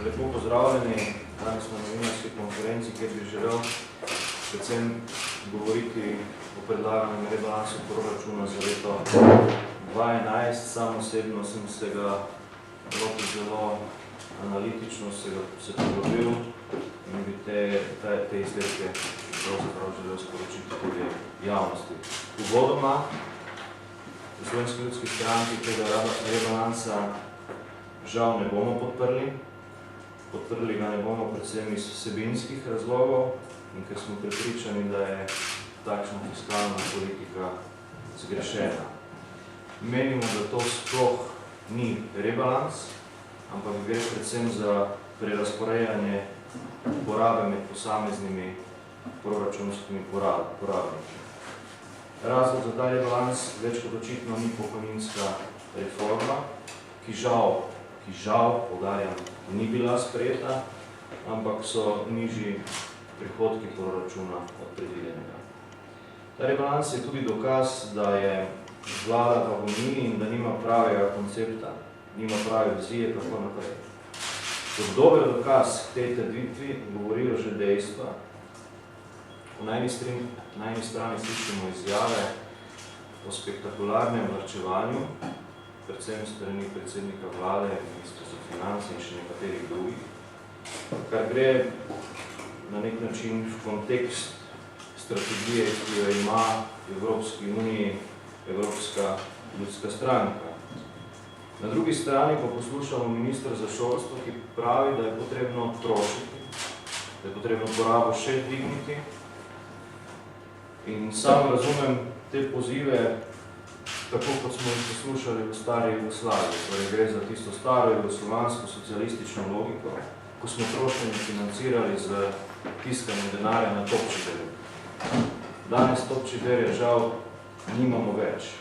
Lepo pozdravljeni. Danes smo na novinarski konferenci, kjer bi želel predvsem govoriti o predlaganem rebalansu proračuna za leto 2011. Sam osebno sem se ga lotil zelo analitično, se poglobil in bi te izdelke pravzaprav želel sporočiti tudi javnosti. Uvodoma, v Slovenski ljudski stranki tega rebalansa žal ne bomo podprli. Podprli ga ne bomo predvsem iz vsebinskih razlogov in ker smo prepričani, da je takšna fiskalna politika zgrešena. Menimo, da to sploh ni rebalans, ampak gre predvsem za prerazporejanje porabe med posameznimi proračunskimi porabniki. Razlog za ta rebalans več kot očitno ni pokojninska reforma, ki žal, poudarjam, ni bila sprejeta, ampak so nižji prihodki proračuna od predvidenega. Ta rebalans je tudi dokaz, da je vlada v agoniji in da nima pravega koncepta, nima prave vizije, kako naprej. Kot dober dokaz k tej trditvi govorijo že dejstva. Na eni strani slišimo izjave o spektakularnem varčevanju, predvsem strani predsednika vlade, ministra za finance in še nekaterih drugih, kar gre na nek način v kontekst strategije, ki jo ima v Evropski uniji Evropska ljudska stranka. Na drugi strani pa poslušamo ministra za šolstvo, ki pravi, da je potrebno trošiti, da je potrebno porabo še dvigniti. In sam razumem te pozive, tako kot smo jih poslušali v stari Jugoslaviji, torej gre za tisto staro jugoslovansko socialistično logiko, ko smo trošenje financirali z tiskanjem denarja na topčiderju. Danes topčiderja žal nimamo več.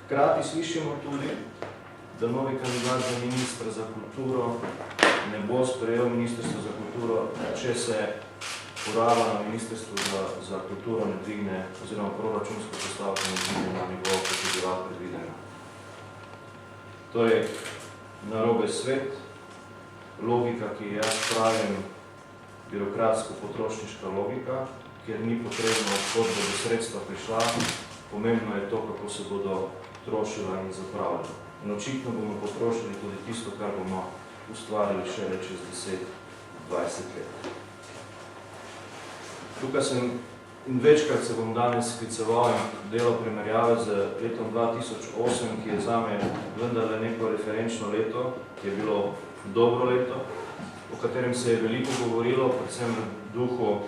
Hkrati slišimo tudi, da novi kandidat za ministra za kulturo ne bo sprejel ministrstvo za kulturo, če se poraba na ministrstvu za kulturo ne dvigne, oziroma proračunsko postavko ne dvigne na nivo, kot je bila predvidena. To je narobe svet, logika, ki jaz pravim birokratsko-potrošniška logika, kjer ni potrebno, kot bo do sredstva prišla, pomembno je to, kako se bodo trošila in zapravila. In očitno bomo potrošili tudi tisto, kar bomo ustvarili šele čez 10-20 let. Tukaj sem in večkrat se bom danes skliceval in delal primerjave z letom 2008, ki je zame vendarle neko referenčno leto, ki je bilo dobro leto, o katerem se je veliko govorilo, predvsem v duhu,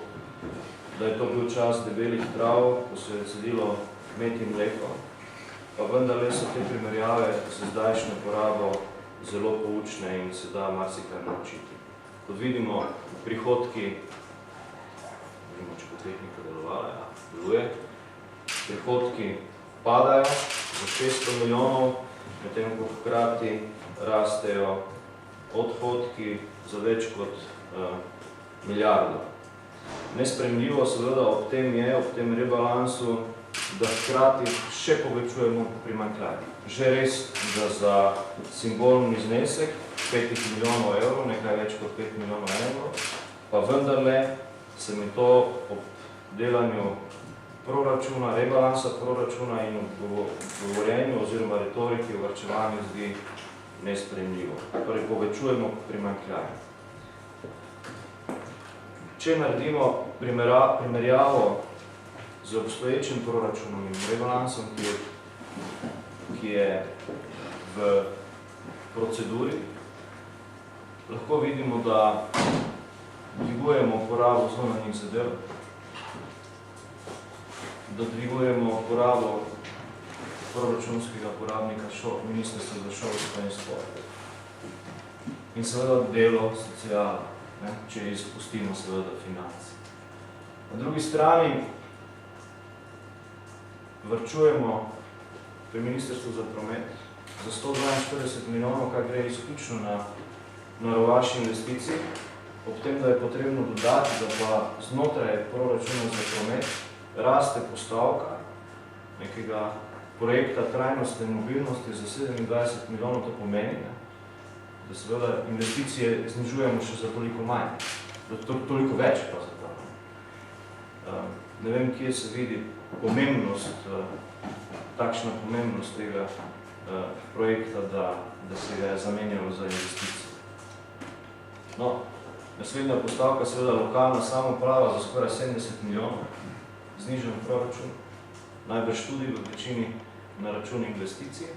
da je to bil čas debelih trav, ko se je cedilo med in mleko, pa vendarle so te primerjave z zdajšnjo porabo zelo poučne in se da marsikaj naučiti. Kot vidimo, prihodki, če bo tehnika delovala, deluje. Prihodki padajo za 600 milijonov, medtem ko hkrati rastejo odhodki za več kot milijardo. Nesprejemljivo seveda ob tem rebalansu, da hkrati še povečujemo primanjkljaj. Že res, da za simbolni znesek 5 milijonov evrov, nekaj več kot 5 milijonov evrov, pa vendarle se mi to ob delanju proračuna, rebalansa proračuna in govorjenju oziroma retoriki o varčevanju zdi nesprejemljivo. Torej, povečujemo primanjkljaj. Če naredimo primerjavo z obstoječim proračunom in rebalansom, ki je v proceduri, lahko vidimo, da dvigujemo porabo zunanjih zadev, da dvigujemo porabo proračunskega porabnika ministrstva za šolstvo in sport. In seveda delo, sociala, če izpustimo seveda finance. Na drugi strani varčujemo pri ministrstvu za promet za 142 milijonov, kar gre izključno na rovaš investicij, ob tem, da je potrebno dodati, da pa znotraj proračuna za promet raste postavka nekega projekta trajnostne mobilnosti za 27 milijonov, to pomeni, da seveda investicije znižujemo še za toliko manj, toliko več pravzaprav. Ne vem, kje se vidi pomembnost, takšna pomembnost tega projekta, da se ga je zamenjalo za investicije. No, naslednja postavka, seveda lokalna samouprava za skoraj 70 milijonov, znižen proračun, najbrž tudi v večini na račun investicij,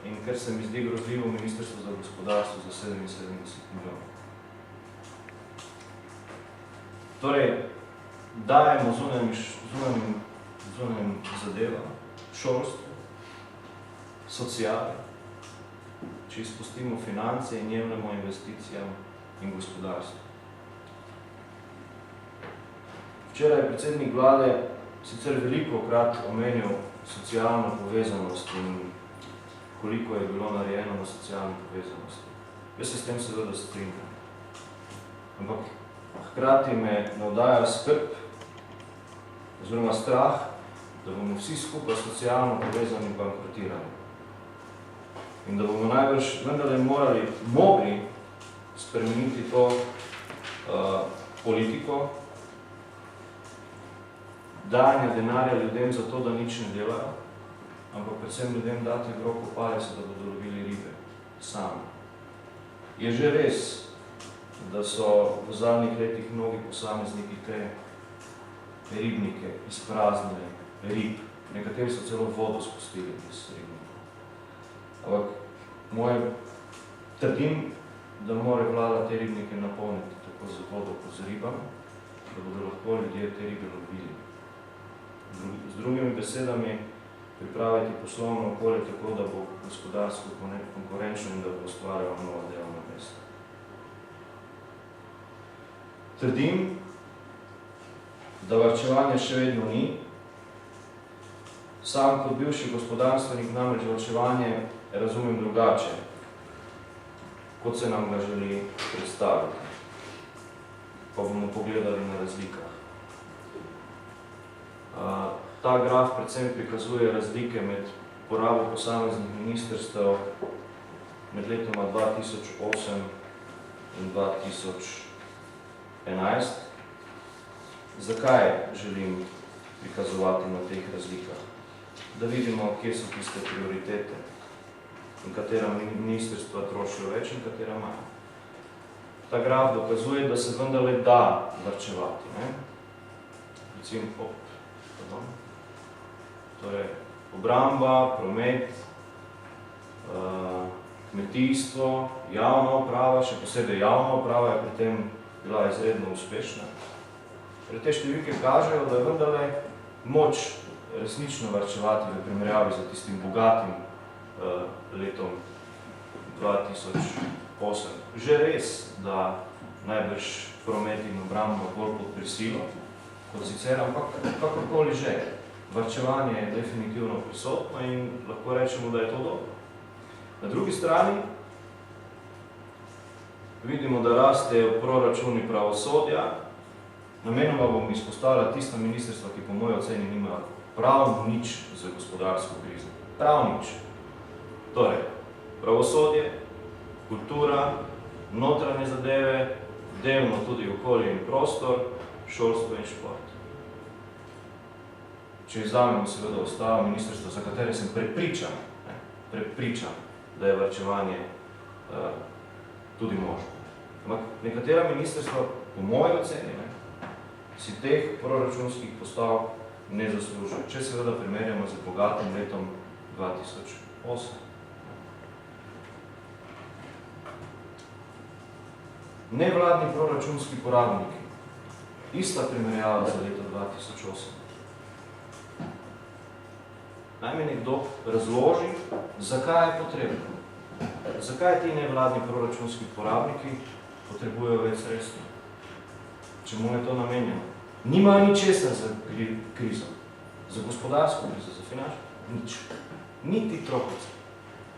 in ker se mi zdi grozljivo Ministrstvo za gospodarstvo za 77 milijonov. Torej, dajemo zunanjim zadevam, šolstvu, sociali, če izpustimo finance in jemljamo investicijam in gospodarstvu. Včeraj je predsednik vlade sicer velikokrat omenil socialno povezanost in koliko je bilo narejeno na socialni povezanosti. Jaz se s tem seveda strinjam. Ampak hkrati me navdaja skrb oziroma strah, da bomo vsi skupaj socialno povezani bankrotirani. In da bomo najbrž vendarle mogli spremeniti to politiko, dajanja denarja ljudem za to, da nič ne delajo, ampak predvsem ljudem dati v roko palec, da bodo lovili ribe sami. Je že res, da so v zadnjih letih mnogi posamezniki te ribnike izpraznili rib, nekateri so celo vodo spustili iz ribnikov. Ampak trdim, da mora vlada te ribnike napolniti tako z vodo kot z ribami, da bodo lahko ljudje te ribe lovili. Z drugimi besedami, pripraviti poslovno okolje tako, da bo gospodarstvo konkurenčno in da bo ustvarjalo nova delovna mesta. Trdim, da varčevanja še vedno ni. Sam kot bivši gospodarstvenik namreč varčevanje razumem drugače, kot se nam ga želi predstaviti. Pa bomo pogledali na razlikah. Ta graf predvsem prikazuje razlike med porabo posameznih ministrstev med letoma 2008 in 2011. Zakaj želim prikazovati na teh razlikah? Da vidimo, kje so tiste prioritete in katera ministrstva trošijo več in katera manj. Ta graf dokazuje, da se vendarle da varčevati. Recimo, torej, obramba, promet, kmetijstvo, javna uprava, še posebej javna uprava je pri tem bila izredno uspešna. Te številke kažejo, da je vendarle moč resnično varčevati v primerjavi z tistim bogatim letom 2008. Že res, da najbrž promet in obramba bolj pod prisilo, kot sicer, ampak kakorkoli že. Varčevanje je definitivno prisotno in lahko rečemo, da je to dobro. Na drugi strani vidimo, da rastejo proračuni pravosodja. Namenoma bom izpostavila tista ministrstva, ki po moji oceni nimajo prav nič za gospodarsko krizo. Prav nič. Torej, pravosodje, kultura, notranje zadeve, delno tudi okolje in prostor, šolstvo in šport. Če izvzamemo seveda ostalo ministrstvo, za katere sem prepričan, da je varčevanje tudi možno. Ampak nekatera ministrstva, po moji oceni, si teh proračunskih postavk ne zaslužijo, če seveda primerjamo z bogatim letom 2008. Nevladni proračunski porabniki. Ista primerjava za leto 2008. Naj mi nekdo razloži, zakaj je potrebno. Zakaj ti nevladni proračunski porabniki potrebujejo več sredstev? Čemu je to namenjeno? Nimajo ničesar za krizo. Za gospodarsko krizo, za finančno? Nič. Niti tropice.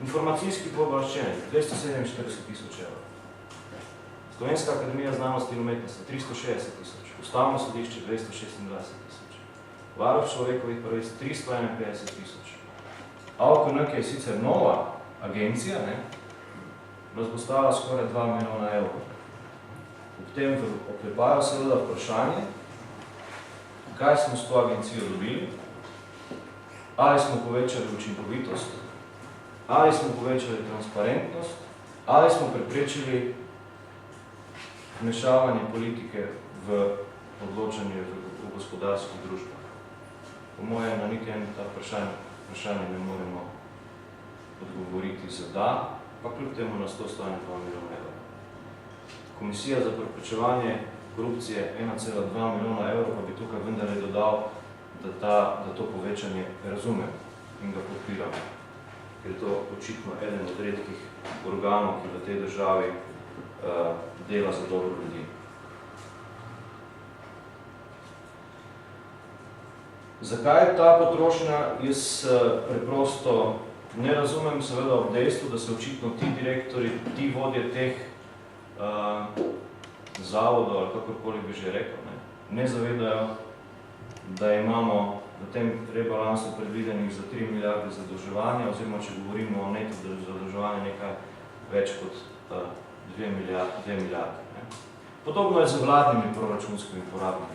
Informacijski pooblaščenik, 247 000 evrov. Slovenska akademija znanosti in umetnosti, 360 000. Ustavno sodišče, 226 000. Varuh človekovih pravic, 351 000. AOKN, ki je sicer nova agencija, nas bo stala skoraj 2 milijona evrov. Ob tem v oklepaju seveda vprašanje, kaj smo s to agencijo dobili, ali smo povečali učinkovitost, ali smo povečali transparentnost, ali smo preprečili vmešavanje politike v odločanje v gospodarskih družbah. Po mojem, na niti eno ta vprašanje ne moremo odgovoriti za da, pa kljub temu nas to stane 2 milijona evrov. Komisija za preprečevanje korupcije 1,2 milijona evrov, pa bi tukaj vendarle dodal, da to povečanje razumem in ga podpiram, ker je to očitno eden od redkih organov, ki v tej državi dela za dobro ljudi. Zakaj je ta potrošnja? Jaz preprosto ne razumem seveda ob dejstvu, da se očitno ti direktori, ti vodje teh zavodov, ali kakorkoli bi že rekel, ne zavedajo, da imamo v tem rebalansu predvidenih za 3 milijarde zadolževanja, oziroma če govorimo o neto zadolževanja nekaj več kot 2 milijarde. Podobno je z vladnimi proračunskimi porabniki.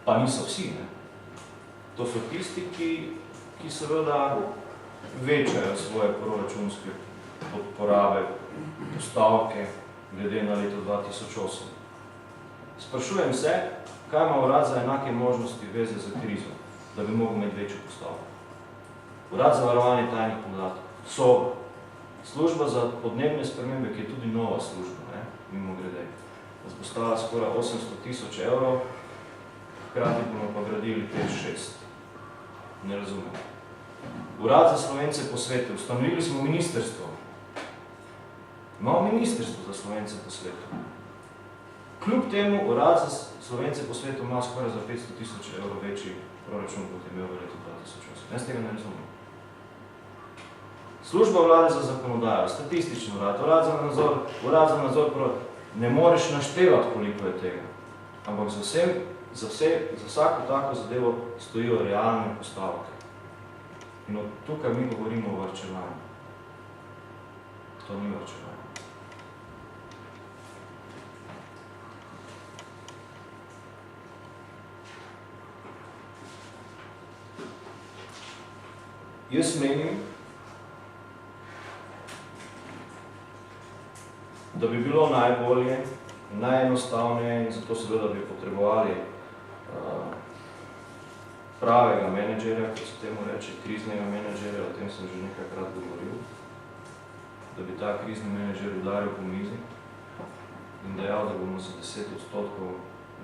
Pa niso vsi. To so tisti, ki seveda večajo svoje proračunske porabe, postavke glede na leto 2008. Sprašujem se, kaj ima Urad za enake možnosti veze za krizo, da bi mogel imeti večjo postavko. Urad za varovanje tajnih podatkov, SOBA, služba za podnebne spremembe, ki je tudi nova služba, mimo grede, nas bo stala skoraj 800 000 evrov, hkrati bomo pa gradili 5-6. Ne razumem. Urad za Slovence po svetu, ustanovili smo ministrstvo. Imamo ministrstvo za Slovence po svetu. Kljub temu, Urad za Slovence po svetu ima skoraj za 500 000 evrov večji proračun, kot je imel v letu 2008. Jaz tega ne razumem. Služba vlade za zakonodajo, statistični urad, urad za nadzor, ne moreš naštevati, koliko je tega. Ampak za vsako tako zadevo stojijo realne postavke. In od tukaj mi govorimo o varčevanju. To ni varčevanje. Jaz menim, da bi bilo najbolje, najenostavneje in zato seveda bi potrebovali pravega menedžerja, kot se temu reče, kriznega menedžerja, o tem sem že nekajkrat govoril, da bi ta krizni menedžer udaril po mizi in dejal, da bomo za 10%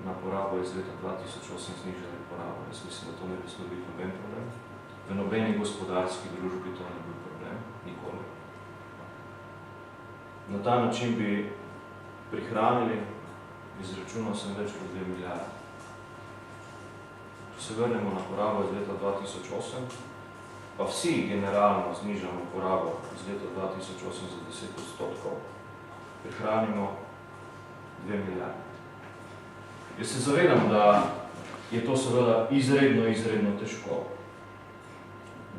na porabo iz leta 2008 znižali porabo. Jaz mislim, da to ne bi smel biti noben problem. V nobeni gospodarski družbi to ne bi problem, nikoli. Na ta način bi prihranili, izračunal sem več kot 2 milijarde. Če se vrnemo na porabo iz leta 2008, pa vsi generalno znižamo porabo iz leta 2008 za 10%, prihranimo 2 milijarde. Jaz se zavedam, da je to seveda izredno težko,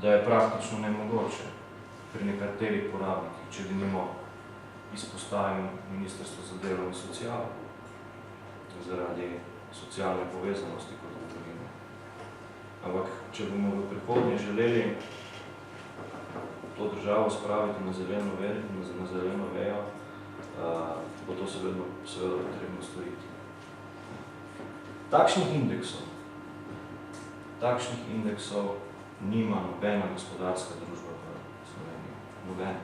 da je praktično nemogoče pri nekaterih porabnikih, če denimo izpostavim Ministrstvo za delo in socialo, zaradi socialne povezanosti kot v drugine. Ampak, če bomo v prihodnje želeli to državo spraviti na zeleno vejo, bo to seveda potrebno storiti. Takšnih indeksov nima nobena gospodarska družba v Sloveniji. Nobena.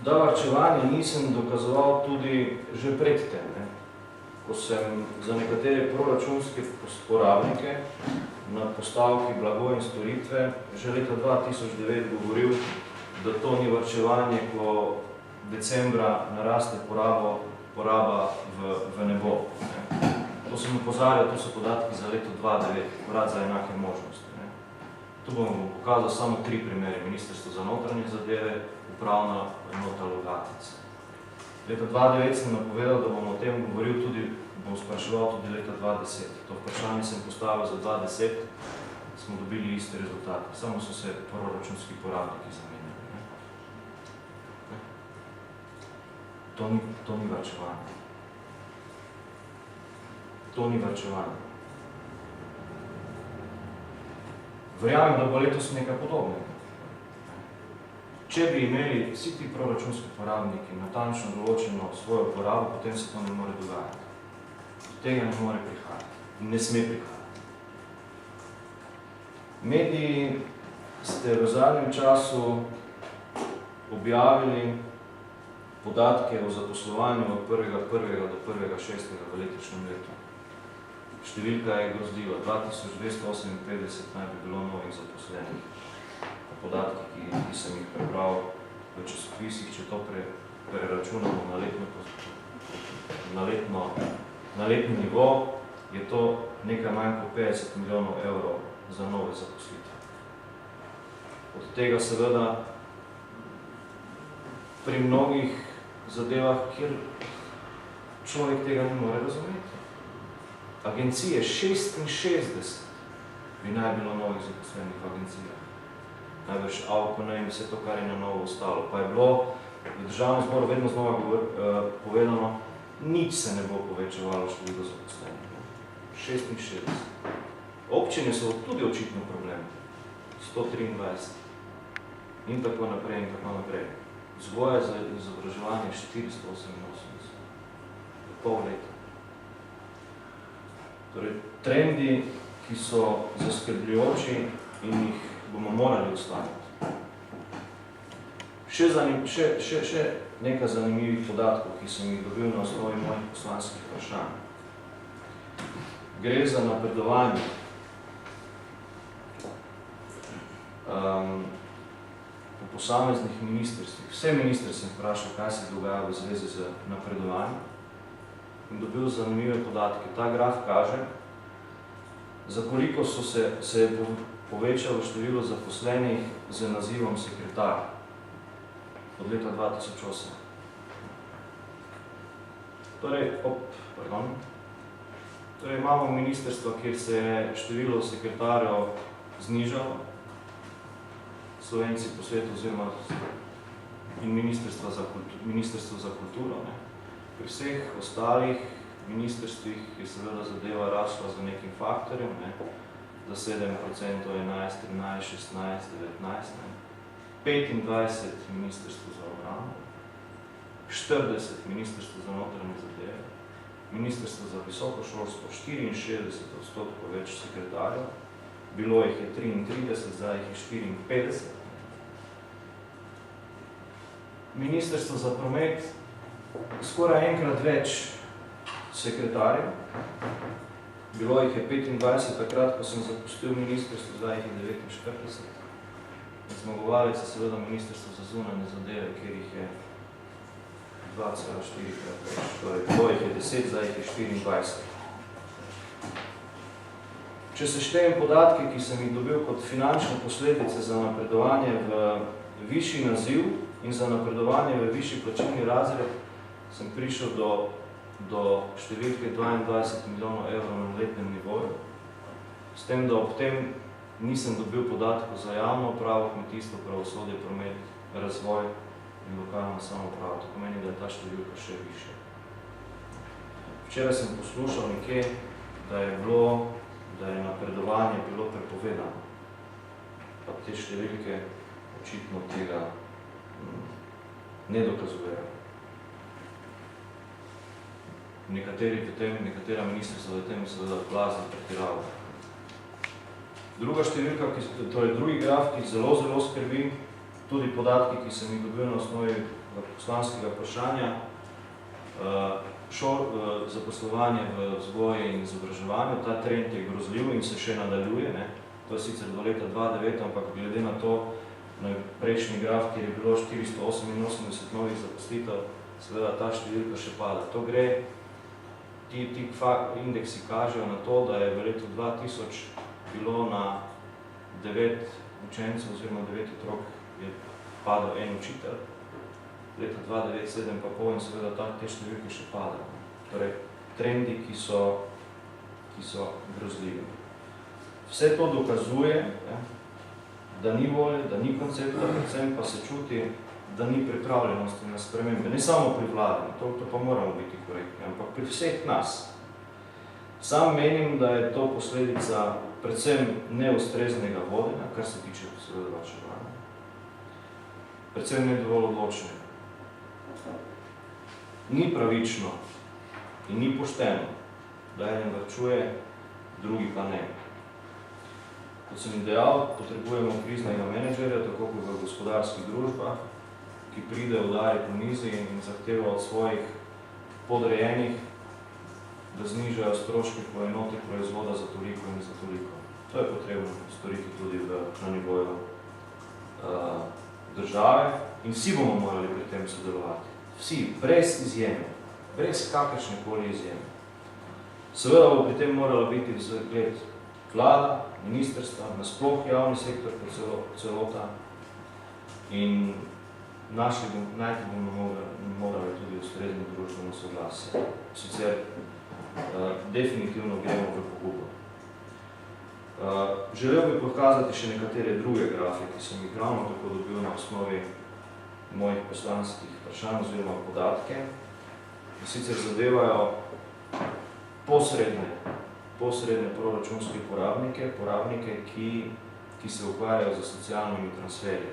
Da varčevanje nisem dokazoval tudi že predtem, ko sem za nekatere proračunske porabnike na postavki blago in storitve že leta 2009 govoril, da to ni varčevanje, ko decembra naraste poraba v nebo. To sem opozarjal, to so podatki za leto 2009, Urad za enake možnosti. Tu bom pokazal samo 3 primere. Ministrstvo za notranje zadeve, upravna enota Logatec. Leta 2009 sem napovedal, da bom o tem govoril tudi v bom spraševal tudi leta 2010. To vprašanje sem postavil za 2010, smo dobili iste rezultate. Samo so se proračunski porabniki zamenjali. To ni varčevanje. To ni varčevanje. Verjamem, da bo letos nekaj podobnega. Če bi imeli vsi ti proračunski porabniki natančno določeno svojo porabo, potem se to ne more dogajati. Tega ne more prihajati. Ne sme prihajati. Mediji ste v zadnjem času objavili podatke o zaposlovanju od 1.1. do 1.6. v letošnjem letu. Številka je grozljiva. 2258 naj bi bilo novih zaposlenih. Podatki, ki sem jih prebral v časopisih, če to preračunamo na letni nivo, je to nekaj manj kot 50 milijonov evrov za nove zaposlitve. Od tega seveda pri mnogih zadevah, kjer človek tega ne more razumeti. Agencije 66 bi naj bilo novih zaposlenih v agencijah. Najbrž AUKN in vse to, kar je na novo ostalo. Pa je bilo v državnem zboru vedno znova povedano, nič se ne bo povečevalo število zaposlenih. 66. Občine so tudi očitno problem. 123. In tako naprej, in tako naprej. Vzgoja za izobraževanje 488. Pol leta. Torej, trendi, ki so zaskrbljujoči in jih bomo morali ustaviti. Še nekaj zanimivih podatkov, ki sem jih dobil na osnovi mojih poslanskih vprašanj. Gre za napredovanje. Po posameznih ministrstvih. Vse ministre sem vprašal, kaj se dogaja v zvezi z napredovanjem in dobil zanimive podatke. Ta graf kaže, za koliko se je povečalo število zaposlenih z nazivom sekretar od leta 2008. Torej, imamo ministrstva, kjer se je število sekretarjev znižalo, Slovenci po svetu oziroma in Ministrstvo za kulturo. Pri vseh ostalih ministrstvih je seveda zadeva rasla za nekim faktorjem, za 7%, 11, 13, 16, 19, 25 ministrstvo za obrambo, 40 ministrstvo za notranje zadeve, ministrstvo za visoko šolstvo, 64% več sekretarjev, bilo jih je 33, zdaj jih je 54. Ministrstvo za promet, skoraj enkrat več sekretarjev, bilo jih je 25, takrat, ko sem zapustil ministrstvo, zdaj jih je 49. Zmagovalec je seveda ministrstvo za zunanje zadeve, kjer jih je 2,4 krat več. Torej, bilo jih je 10, zdaj jih je 24. Če se štejem podatke, ki sem jih dobil kot finančne posledice za napredovanje v višji naziv in za napredovanje v višji plačilni razred, sem prišel do številke 22 milijonov evrov na letnem nivoju. S tem, da ob tem nisem dobil podatkov za javno upravo, kmetijstvo, pravosodje, promet, razvoj in lokalna samouprava. To pomeni, da je ta številka še višja. Včeraj sem poslušal nekje, da je napredovanje bilo prepovedano. Pa te številke očitno tega ne dokazujejo. Nekatera ministrstva v tem seveda blazno pretiravajo. Druga številka, torej drugi graf, ki zelo skrbi, tudi podatki, ki sem jih dobil na osnovi poslanskega vprašanja, zaposlovanje v vzgoji in izobraževanju, ta trend je grozljiv in se še nadaljuje. To je sicer do leta 2009, ampak glede na to, na prejšnji graf, kjer je bilo 488 novih zaposlitev, seveda ta številka še pada. To gre, ti indeksi kažejo na to, da je v letu 2000 bilo na 9 učencev oziroma 9 otrok je padal en učitelj, leta 2009 7,5 in seveda te številke še padajo. Torej, trendi, ki so grozljivi. Vse to dokazuje, da ni volje, da ni koncepta, predvsem pa se čuti, da ni pripravljenosti na spremembe. Ne samo pri vladi, to pa moramo biti korektni, ampak pri vseh nas. Sam menim, da je to posledica predvsem neustreznega vodenja, kar se tiče seveda varčevanja. Predvsem ne dovolj odločnega. Ni pravično in ni pošteno, da eden varčuje, drugi pa ne. Kot sem dejal, potrebujemo kriznega menedžerja, tako kot v gospodarskih družbah, ki pride udari po mizi in zahteva od svojih podrejenih, da znižajo stroške po enoti proizvoda za toliko in za toliko. To je potrebno storiti tudi na nivoju države in vsi bomo morali pri tem sodelovati. Vsi, brez izjeme, brez kakršnekoli izjeme. Seveda bo pri tem morala biti vzgled vlada, ministrstva, nasploh javni sektor kot celota in najti bomo morali tudi ustrezno družbeno soglasje. Sicer definitivno gremo v pogubo. Želel bi pokazati še nekatere druge grafe, ki sem jih ravno tako dobil na osnovi mojih poslanskih vprašanj oziroma podatke, ki sicer zadevajo posredne proračunske porabnike, ki se ukvarjajo z socialnimi transferji.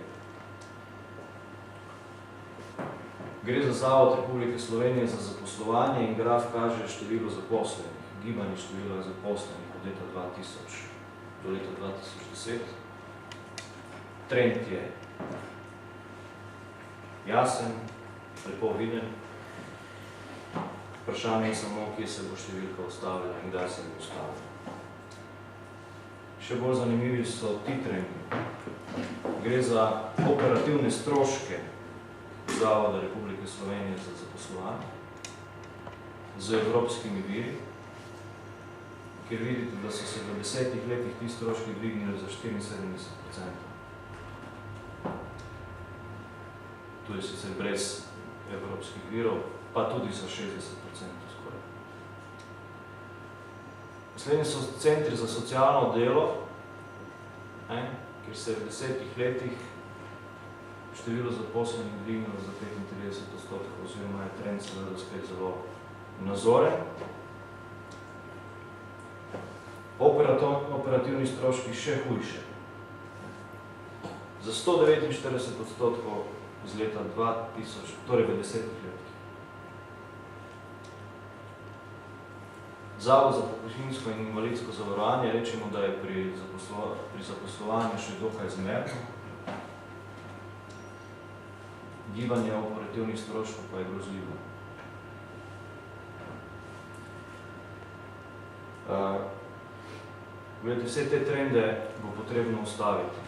Gre za Zavod Republike Slovenije za zaposlovanje in graf kaže število zaposlenih, gibanje števila zaposlenih od leta 2000 do leta 2010. Trend je jasen, lepo viden. Vprašanje je samo, kje se bo številka ustavila in kdaj se bo ustavila. Še bolj zanimivi so ti trendi. Gre za operativne stroške Zavoda Republike Slovenije za zaposlovanje z evropskimi viri, kjer vidite, da so se v 10 letih ti stroški dvignili za 74%. Tu je sicer brez evropskih virov, pa tudi za 60% skoraj. Naslednji so centri za socialno delo, kjer se je v 10 letih število zaposlenih dvignilo za 35%, oziroma je trend seveda spet zelo nazoren. Operativni stroški še hujše. Za 149% iz leta 2000, torej v 10 letih. Zavod za pokojninsko in invalidsko zavarovanje rečemo, da je pri zaposlovanju še dokaj zmerno. Gibanje operativnih stroškov pa je grozljivo. Vse te trende bo potrebno ustaviti,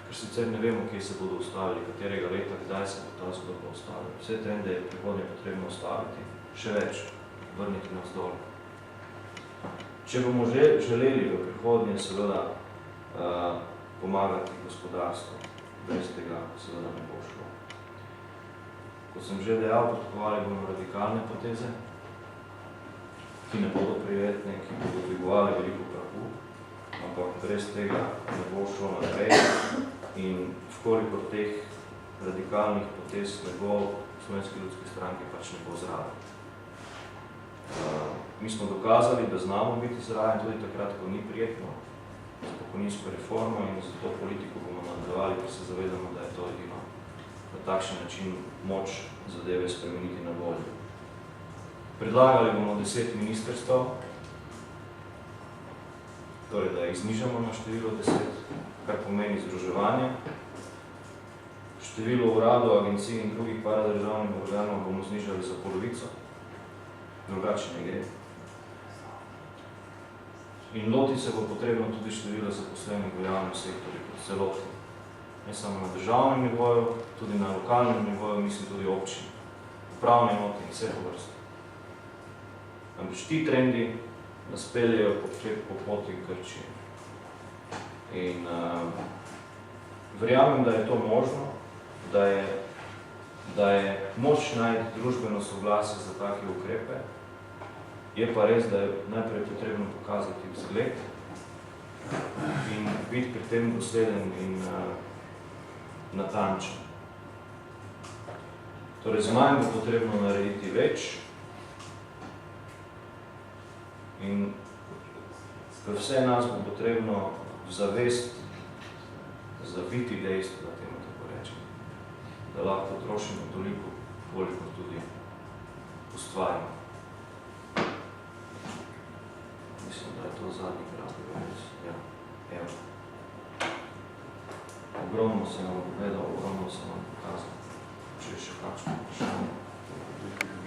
ker sicer ne vemo, kje se bodo ustavili, katerega leta, kdaj se bo ta zgodba ustavila. Vse trende je prihodnje potrebno ustaviti, še več, vrniti nas dol. Če bomo želeli v prihodnje seveda pomagati gospodarstvu, brez tega seveda ne bo šlo. Kot sem že dejal, potrebovali bomo radikalne poteze, ki ne bodo prijetne, ki bodo dvigovali veliko prahu, ampak brez tega ne bo šlo naprej in vkolikor teh radikalnih potez ne bo, Slovenske ljudske stranke pač ne bo zraven. Mi smo dokazali, da znamo biti zraven tudi takrat, ko ni prijetno, z pokojninsko reformo in za to politiko bomo nadaljevali, ker se zavedamo, da je to edino na takšen način moč zadeve spremeniti na bolje. Predlagali bomo 10 ministrstev, torej da jih znižamo na število 10, kar pomeni združevanje. Število uradov, agencij in drugih paradržavnih organov bomo znižali za polovico, drugače ne gre. In loti se bo potrebno tudi število zaposlenih v javnem sektorju kot celoti. Ne samo na državnem nivoju, tudi na lokalnem nivoju, mislim tudi občin, upravne enote in vse po vrsti. Namreč ti trendi nas peljejo po poti Grčije. In verjamem, da je to možno, da je moč najti družbeno soglasje za take ukrepe Je pa res, da je najprej potrebno pokazati vzgled in biti pri tem dosleden in natančen. Torej, z manj bo potrebno narediti več in v vse nas bo potrebno v zavest zaviti dejstvo, da temu tako rečem, da lahko trošimo toliko, koliko tudi ustvarimo. Mislim, da je to zadnji graf. Ja, evo. Ogromno se nam povedal, ogromno se nam pokazal. Če je še kakšno vprašanje.